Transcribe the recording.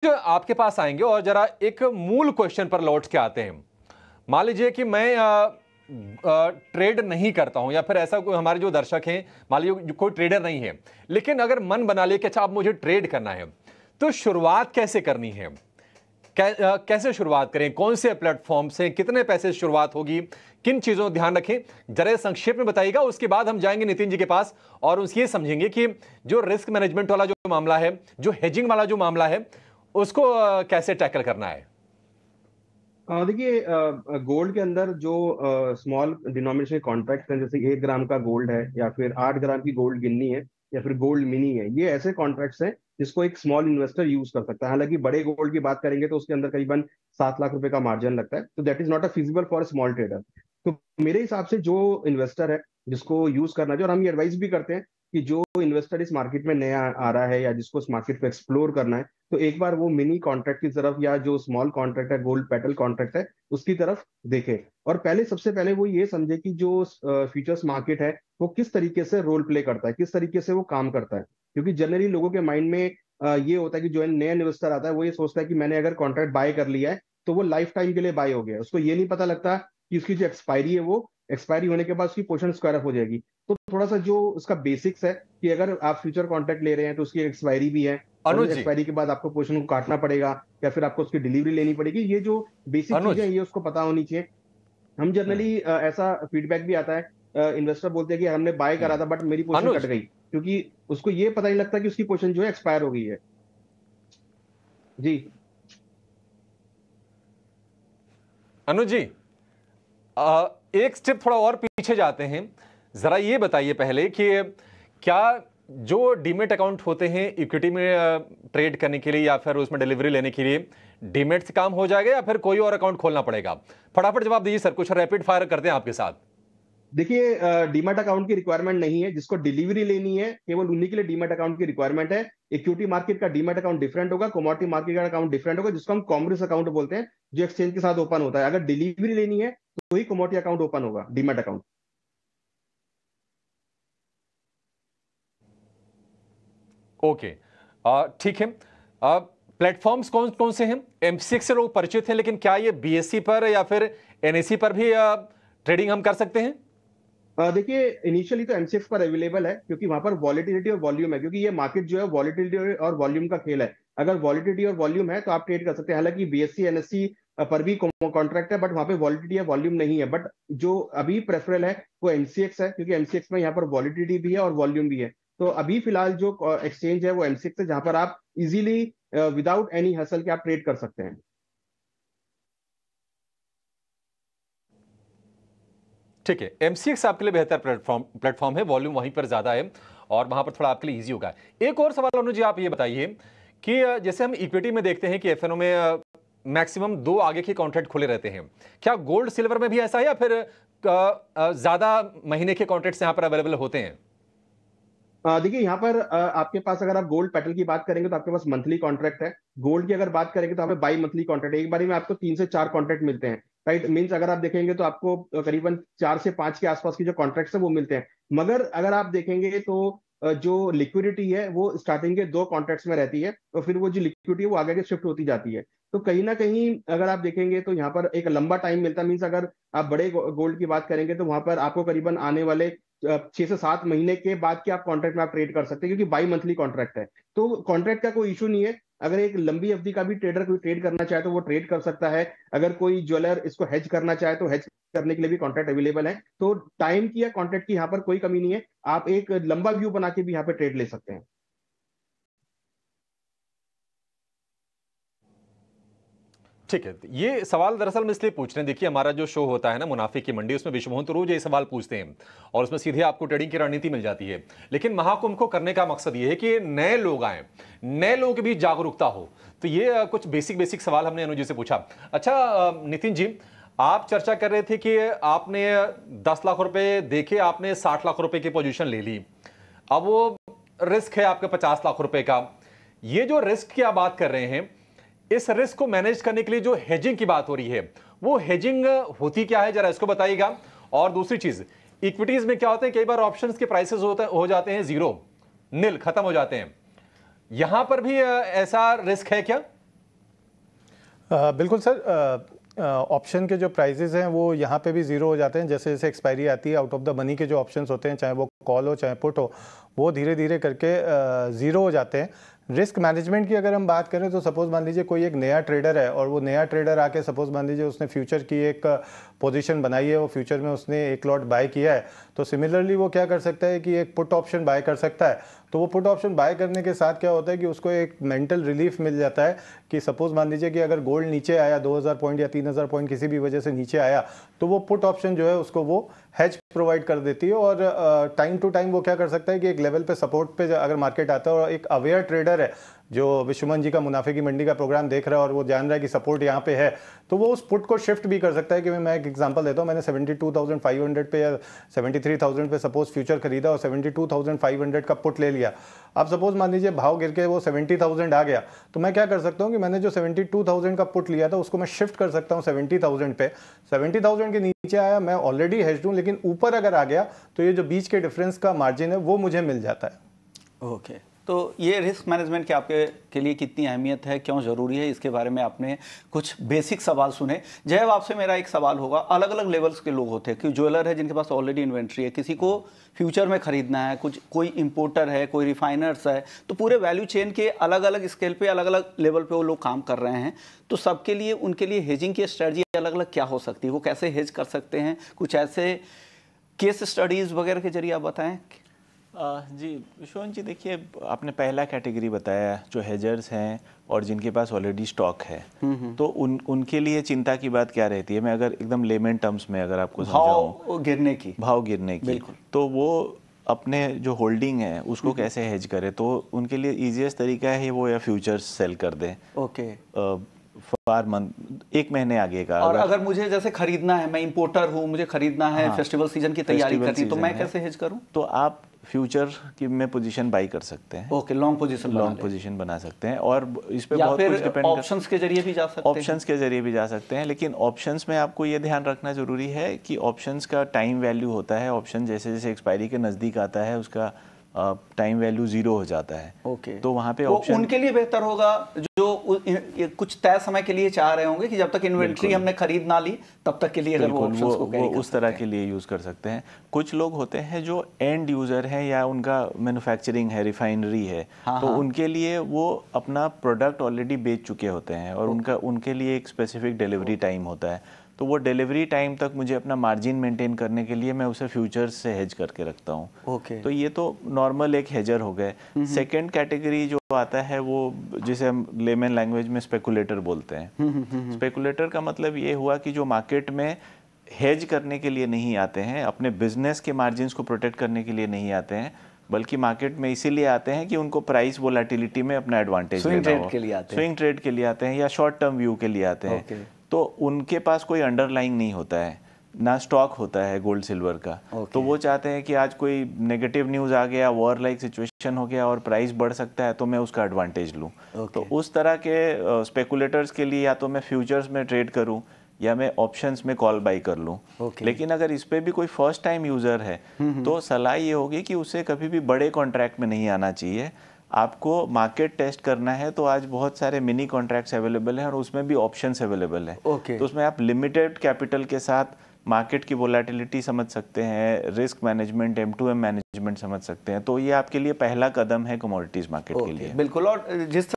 जो आपके पास आएंगे और जरा एक मूल क्वेश्चन पर लौट के आते हैं। मान लीजिए कि मैं ट्रेड नहीं करता हूं या फिर ऐसा कोई हमारे जो दर्शक हैं, मान लीजिए कोई ट्रेडर नहीं है, लेकिन अगर मन बना लिया कि अच्छा अब मुझे ट्रेड करना है, तो शुरुआत कैसे करनी है? कैसे शुरुआत करें? कौन से प्लेटफॉर्म से, कितने पैसे से शुरुआत होगी, किन चीजों को ध्यान रखें, जरा संक्षेप में बताइएगा। उसके बाद हम जाएंगे नितिन जी के पास और ये समझेंगे कि जो रिस्क मैनेजमेंट वाला जो मामला है, जो हेजिंग वाला जो मामला है, उसको कैसे टैकल करना है। देखिए, गोल्ड के अंदर जो स्मॉल डिनोमिनेशन कॉन्ट्रैक्ट हैं, जैसे 1 ग्राम का गोल्ड है या फिर 8 ग्राम की गोल्ड गिननी है या फिर गोल्ड मिनी है, ये ऐसे कॉन्ट्रैक्ट्स हैं जिसको एक स्मॉल इन्वेस्टर यूज कर सकता है। हालांकि बड़े गोल्ड की बात करेंगे तो उसके अंदर करीबन 7 लाख रुपए का मार्जिन लगता है, तो that is not a feasible for small trader. तो मेरे हिसाब से जो इन्वेस्टर है जिसको यूज करना चाहिए, और हम ये एडवाइस भी करते हैं कि जो इन्वेस्टर इस मार्केट में नया आ रहा है या जिसको इस मार्केट को एक्सप्लोर करना है, तो एक बार वो मिनी कॉन्ट्रैक्ट की तरफ या जो स्मॉल कॉन्ट्रैक्ट है, गोल्ड पेटल कॉन्ट्रैक्ट है, उसकी तरफ देखे। और पहले सबसे पहले वो ये समझे कि जो फ्यूचर्स मार्केट है वो किस तरीके से रोल प्ले करता है, किस तरीके से वो काम करता है। क्योंकि जनरली लोगों के माइंड में ये होता है कि जो नया इन्वेस्टर आता है वो ये सोचता है कि मैंने अगर कॉन्ट्रैक्ट बाय कर लिया है तो वो लाइफ टाइम के लिए बाय हो गया। उसको ये नहीं पता लगता कि उसकी जो एक्सपायरी है, वो एक्सपायरी होने के बाद उसकी पोजीशन स्क्वायर अप हो जाएगी। तो थोड़ा सा जो उसका बेसिक्स है कि अगर आप फ्यूचर कॉन्ट्रैक्ट ले रहे हैं तो उसकी एक्सपायरी भी है, और अनुज उस जी, एक्सपायरी के बाद आपको पोजीशन को काटना पड़ेगा या फिर आपको उसकी डिलीवरी लेनी पड़ेगी। ये जो बेसिक चीजें अनुज। हैं ये उसको पता होनी चाहिए। हम हम्म। जनरली ऐसा फीडबैक भी आता है, इन्वेस्टर बोलते हैं कि हमने बाय करा था बट मेरी पोजीशन कट अनुज। गई, क्योंकि उसको ये पता नहीं लगता कि उसकी पोजीशन जो है एक्सपायर हो गई है। जी। अनुज जी, एक स्टेप थोड़ा और पीछे जाते हैं। जरा ये बताइए पहले कि क्या जो डीमेट अकाउंट होते हैं इक्विटी में ट्रेड करने के लिए या फिर उसमें डिलीवरी लेने के लिए डीमेट से काम हो जाएगा या फिर कोई और अकाउंट खोलना पड़ेगा? फटाफट जवाब दीजिए सर, कुछ रैपिड फायर करते हैं आपके साथ। देखिए, डीमैट अकाउंट की रिक्वायरमेंट नहीं है। जिसको डिलीवरी लेनी है केवल उन्हीं के लिए डीमैट अकाउंट की रिक्वायरमेंट है। इक्विटी मार्केट का डीमैट अकाउंट डिफरेंट होगा, कमोडिटी मार्केट का अकाउंट डिफरेंट होगा, जिसको हम कॉमर्स अकाउंट बोलते हैं, जो एक्सचेंज के साथ ओपन होता है। अगर डिलीवरी लेनी है तो ही कमोडिटी अकाउंट ओपन होगा, डीमैट अकाउंट। ओके, ठीक है। प्लेटफॉर्म्स कौन कौन से हैं? एमसीएक्स से लोग परिचित हैं, लेकिन क्या ये बीएससी पर या फिर एनएससी पर भी ट्रेडिंग हम कर सकते हैं? देखिए, इनिशियली तो एमसीएक्स पर अवेलेबल है क्योंकि वहां पर वॉलिटिलिटी और वॉल्यूम है, क्योंकि ये मार्केट जो है वॉलिटिलिटी और वॉल्यूम का खेल है। अगर वॉलिटिलिटी और वॉल्यूम है तो आप ट्रेड कर सकते हैं। हालांकि बीएससी एनएससी पर भी कॉन्ट्रैक्ट है बट वहां पे वॉलिटिलिटी या वॉल्यूम नहीं है। बट जो अभी प्रेफरल है वो एमसीएक्स है, क्योंकि एमसीएक्स में यहाँ पर वॉलिटिलिटी भी है और वॉल्यूम भी है। तो अभी फिलहाल जो एक्सचेंज है वो एमसीएक्स है, जहां पर आप इजीली विदाउट एनी हसल के आप ट्रेड कर सकते हैं। ठीक है, एमसीएक्स आपके लिए बेहतर प्लेटफॉर्म है, वॉल्यूम वहीं पर ज्यादा है और वहां पर थोड़ा आपके लिए इजी होगा। एक और सवाल अनुज जी, आप ये बताइए कि जैसे हम इक्विटी में देखते हैं कि एफएनओ में मैक्सिमम 2 आगे के कॉन्ट्रैक्ट खुले रहते हैं, क्या गोल्ड सिल्वर में भी ऐसा है या फिर ज्यादा महीने के कॉन्ट्रैक्ट्स यहां पर अवेलेबल होते हैं? देखिए, यहाँ पर आपके पास अगर आप गोल्ड पेटल की बात करेंगे तो आपके पास मंथली कॉन्ट्रैक्ट है। गोल्ड की अगर बात करेंगे तो हमें बाई मंथली कॉन्ट्रैक्ट है। एक बारी में आपको 3 से 4 कॉन्ट्रैक्ट मिलते हैं। राइट मीन्स अगर आप देखेंगे तो आपको करीबन 4 से 5 के आसपास की जो कॉन्ट्रैक्ट्स है वो मिलते हैं। मगर अगर आप देखेंगे तो जो लिक्विडिटी है वो स्टार्टिंग के 2 कॉन्ट्रैक्ट्स में रहती है, और फिर वो जो लिक्विडिटी है वो आगे शिफ्ट होती जाती है। तो कहीं ना कहीं अगर आप देखेंगे तो यहाँ पर एक लंबा टाइम मिलता है। मीन्स अगर आप बड़े गोल्ड की बात करेंगे तो वहां पर आपको करीबन आने वाले 6 से 7 महीने के बाद के आप कॉन्ट्रैक्ट में आप ट्रेड कर सकते हैं, क्योंकि बाई मंथली कॉन्ट्रैक्ट है। तो कॉन्ट्रैक्ट का कोई इशू नहीं है। अगर एक लंबी अवधि का भी ट्रेडर कोई ट्रेड करना चाहे तो वो ट्रेड कर सकता है। अगर कोई ज्वेलर इसको हेज करना चाहे तो हेज करने के लिए भी कॉन्ट्रैक्ट अवेलेबल है। तो टाइम की या कॉन्ट्रैक्ट की यहाँ पर कोई कमी नहीं है। आप एक लंबा व्यू बना के भी यहाँ पे ट्रेड ले सकते हैं। ठीक है, ये सवाल दरअसल मैं इसलिए पूछ रहे हैं, देखिए हमारा जो शो होता है ना मुनाफे की मंडी, उसमें विश्वमोहन तो रोज ये सवाल पूछते हैं और उसमें सीधे आपको ट्रेडिंग की रणनीति मिल जाती है। लेकिन महाकुंभ को करने का मकसद ये है कि नए लोग आए, नए लोगों के बीच जागरूकता हो। तो ये कुछ बेसिक बेसिक सवाल हमने अनुज जी से पूछा। अच्छा नितिन जी, आप चर्चा कर रहे थे कि आपने 10 लाख रुपए देखे, आपने 60 लाख रुपए की पोजीशन ले ली। अब वो रिस्क है आपके 50 लाख रुपए का। ये जो रिस्क की आप बात कर रहे हैं, इस रिस्क को मैनेज करने के लिए जो हेजिंग की बात हो रही है, वो हेजिंग होती क्या है, जरा इसको बताइएगा। और दूसरी चीज, इक्विटीज में क्या होता है, कई बार ऑप्शंस के प्राइसेस हो जाते हैं जीरो, नील, खत्म हो जाते हैं। यहां पर भी ऐसा रिस्क है क्या? बिल्कुल सर, ऑप्शन के जो प्राइजेस हैं वो यहाँ पे भी ज़ीरो हो जाते हैं जैसे जैसे एक्सपायरी आती है। आउट ऑफ द मनी के जो ऑप्शंस होते हैं, चाहे वो कॉल हो चाहे पुट हो, वो धीरे धीरे करके ज़ीरो हो जाते हैं। रिस्क मैनेजमेंट की अगर हम बात करें तो सपोज़ मान लीजिए कोई एक नया ट्रेडर है और वो नया ट्रेडर आके सपोज़ मान लीजिए उसने फ्यूचर की एक पोजीशन बनाई है, वो फ्यूचर में उसने एक लॉट बाय किया है, तो सिमिलरली वो क्या कर सकता है कि एक पुट ऑप्शन बाय कर सकता है। तो वो पुट ऑप्शन बाय करने के साथ क्या होता है कि उसको एक मेंटल रिलीफ मिल जाता है कि सपोज़ मान लीजिए कि अगर गोल्ड नीचे आया 2000 पॉइंट या 3000 पॉइंट किसी भी वजह से नीचे आया, तो वो पुट ऑप्शन जो है उसको वो हेज प्रोवाइड कर देती है। और टाइम टू टाइम वो क्या कर सकता है कि एक लेवल पे सपोर्ट पे अगर मार्केट आता है और एक अवेयर ट्रेडर है जो विश्वमन जी का मुनाफे की मंडी का प्रोग्राम देख रहा है और वो जान रहा है कि सपोर्ट यहाँ पे है, तो वो उस पुट को शिफ्ट भी कर सकता है। कि मैं एक एग्जांपल देता हूँ, मैंने 72,500 पे या 73,000 पे सपोज फ्यूचर खरीदा और 72,500 का पुट ले लिया। अब सपोज मान लीजिए भाव गिर के वो 70,000 आ गया, तो मैं क्या कर सकता हूँ कि मैंने जो 72,000 का पुट लिया था उसको मैं शिफ्ट कर सकता हूँ 70,000 पे। 70,000 के नीचे आया, मैं ऑलरेडी हेज्ड हूँ, लेकिन ऊपर अगर आ गया तो ये जो बीच के डिफरेंस का मार्जिन है वो मुझे मिल जाता है। ओके, तो ये रिस्क मैनेजमेंट की आपके के लिए कितनी अहमियत है, क्यों ज़रूरी है, इसके बारे में आपने कुछ बेसिक सवाल सुने। जयब, आपसे मेरा एक सवाल होगा, अलग अलग लेवल्स के लोग होते हैं कि ज्वेलर है जिनके पास ऑलरेडी इन्वेंट्री है, किसी को फ्यूचर में खरीदना है, कुछ कोई इंपोर्टर है, कोई रिफाइनर्स है, तो पूरे वैल्यू चेन के अलग अलग स्केल पे अलग अलग लेवल पे वो लोग काम कर रहे हैं। तो सबके लिए उनके लिए हेजिंग की स्ट्रेटजी अलग अलग क्या हो सकती है, वो कैसे हेज कर सकते हैं, कुछ ऐसे केस स्टडीज़ वगैरह के जरिए आप बताएं। जी विश्वनाथ जी, देखिए आपने पहला कैटेगरी बताया जो हेजर्स हैं और जिनके पास ऑलरेडी स्टॉक है, तो उनके लिए चिंता की बात क्या रहती है। मैं अगर एकदम लेमन टर्म्स में अगर आपको समझाऊं, भाव गिरने की, तो वो अपने जो होल्डिंग है उसको कैसे हेज करे, तो उनके लिए इजीएस्ट तरीका है वो या फ्यूचर्स सेल कर दें। ओके, फॉर मंथ, एक महीने आगे का। और अगर मुझे जैसे खरीदना है, मैं इंपोर्टर हूँ, मुझे खरीदना है, फेस्टिवल सीजन की तैयारी करनी, तो मैं कैसे हेज करूँ? तो आप फ्यूचर की में पोजीशन बाई कर सकते हैं। ओके, लॉन्ग पोजीशन बना सकते हैं और इस पे बहुत कुछ डिपेंड ऑप्शंस के जरिए भी जा सकते हैं। ऑप्शंस के जरिए भी जा सकते हैं, लेकिन ऑप्शंस में आपको ये ध्यान रखना जरूरी है कि ऑप्शंस का टाइम वैल्यू होता है। ऑप्शन जैसे जैसे एक्सपायरी के नज़दीक आता है उसका टाइम वैल्यू 0 हो जाता है। ओके, तो वहाँ पे ऑप्शन उनके लिए बेहतर होगा जो कुछ तय समय के लिए चाह रहे होंगे कि जब तक इन्वेंट्री हमने खरीद ना ली तब तक के लिए, अगर वो ऑप्शंस को कैरी कर उस तरह के लिए यूज़ कर सकते हैं। कुछ लोग होते हैं जो एंड यूज़र है या उनका मैन्युफैक्चरिंग है, रिफाइनरी है, तो उनके लिए वो अपना प्रोडक्ट ऑलरेडी बेच चुके होते हैं और उनके लिए एक स्पेसिफिक डिलीवरी टाइम होता है। तो वो डिलीवरी टाइम तक मुझे अपना मार्जिन मेंटेन करने के लिए मैं उसे फ्यूचर्स से हेज करके रखता हूँ। ओके, तो ये तो नॉर्मल एक हेजर हो गए। सेकंड कैटेगरी जो आता है वो जिसे हम लेमन लैंग्वेज में स्पेकुलेटर बोलते हैं। स्पेकुलेटर का मतलब ये हुआ कि जो मार्केट में हेज करने के लिए नहीं आते हैं, अपने बिजनेस के मार्जिन्स को प्रोटेक्ट करने के लिए नहीं आते हैं, बल्कि मार्केट में इसीलिए आते हैं कि उनको प्राइस वोलेटिलिटी में अपना एडवांटेज लेना हो। स्विंग ट्रेड के लिए आते हैं या शॉर्ट टर्म व्यू के लिए आते हैं। तो उनके पास कोई अंडरलाइंग नहीं होता है, ना स्टॉक होता है गोल्ड सिल्वर का। तो वो चाहते हैं कि आज कोई नेगेटिव न्यूज़ आ गया, वॉर लाइक सिचुएशन हो गया और प्राइस बढ़ सकता है, तो मैं उसका एडवांटेज लूँ। तो उस तरह के स्पेकुलेटर्स के लिए या तो मैं फ्यूचर्स में ट्रेड करूँ या मैं ऑप्शंस में कॉल बाई कर लूँ। लेकिन अगर इस पे भी कोई फर्स्ट टाइम यूज़र है तो सलाह ये होगी कि उसे कभी भी बड़े कॉन्ट्रैक्ट में नहीं आना चाहिए। आपको मार्केट टेस्ट करना है तो आज बहुत सारे मिनी कॉन्ट्रैक्ट्स अवेलेबल हैं और उसमें भी ऑप्शंस अवेलेबल हैं। तो उसमें आप लिमिटेड कैपिटल के साथ मार्केट की वोलेटिलिटी समझ सकते हैं, रिस्क मैनेजमेंट, M2M मैनेजमेंट समझ सकते हैं। तो ये आपके लिए पहला कदम है कमोडिटीज मार्केट के लिए। बिल्कुल, और जिस